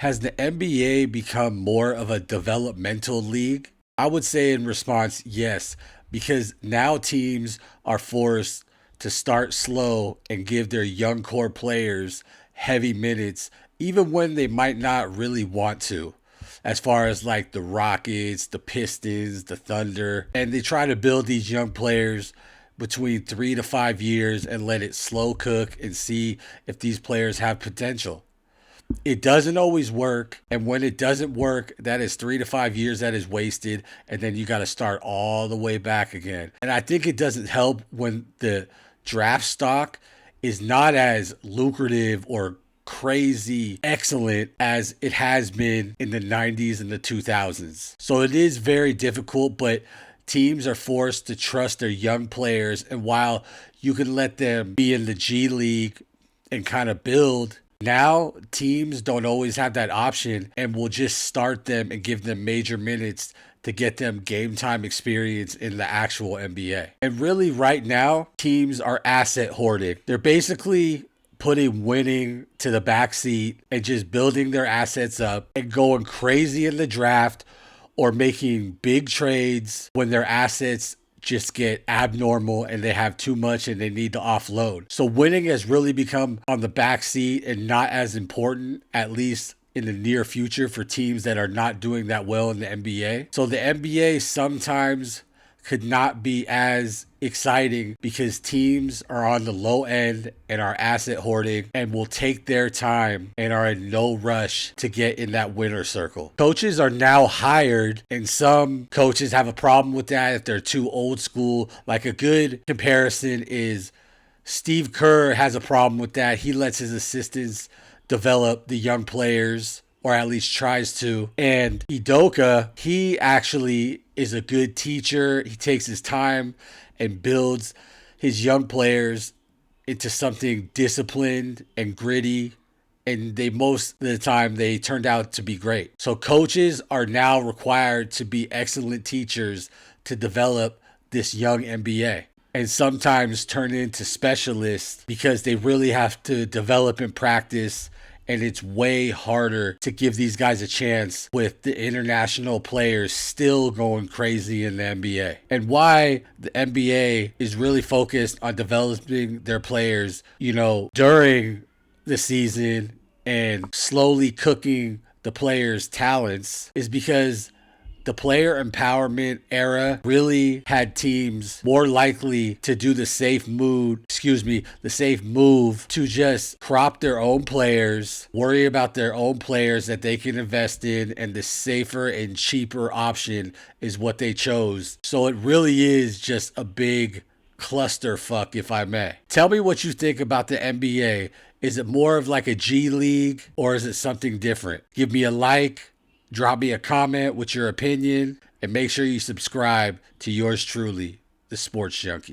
Has the NBA become more of a developmental league? I would say in response, yes, because now teams are forced to start slow and give their young core players heavy minutes, even when they might not really want to. As far as like the Rockets, the Pistons, the Thunder, and they try to build these young players between 3 to 5 years and let it slow cook and see if these players have potential. It doesn't always work, and when it doesn't work, that is 3 to 5 years that is wasted, and then you got to start all the way back again. And I think it doesn't help when the draft stock is not as lucrative or crazy excellent as it has been in the 90s and the 2000s. So it is very difficult, but teams are forced to trust their young players, and while you can let them be in the G League and kind of build, now teams don't always have that option and will just start them and give them major minutes to get them game time experience in the actual NBA. And really right now, teams are asset hoarding. They're basically putting winning to the backseat and just building their assets up and going crazy in the draft or making big trades when their assets just get abnormal and they have too much and they need to offload. So winning has really become on the back seat and not as important, at least in the near future, for teams that are not doing that well in the NBA. So the NBA sometimes could not be as exciting because teams are on the low end and are asset hoarding and will take their time and are in no rush to get in that winner circle. Coaches are now hired, and some coaches have a problem with that if they're too old school. Like a good comparison is Steve Kerr has a problem with that. He lets his assistants develop the young players, or at least tries to. And Udoka, he actually is a good teacher. He takes his time and builds his young players into something disciplined and gritty. And they most of the time they turned out to be great. So coaches are now required to be excellent teachers to develop this young NBA. And sometimes turn into specialists because they really have to develop and practice, and it's way harder to give these guys a chance with the international players still going crazy in the NBA. And why the NBA is really focused on developing their players, during the season and slowly cooking the players' talents is because the player empowerment era really had teams more likely to do the safe move to just crop their own players, worry about their own players that they can invest in, and the safer and cheaper option is what they chose. So it really is just a big clusterfuck, if I may. Tell me what you think about the NBA. Is it more of like a G League, or is it something different? Give me a like. Drop me a comment with your opinion, and make sure you subscribe to yours truly, the Sports Junkie.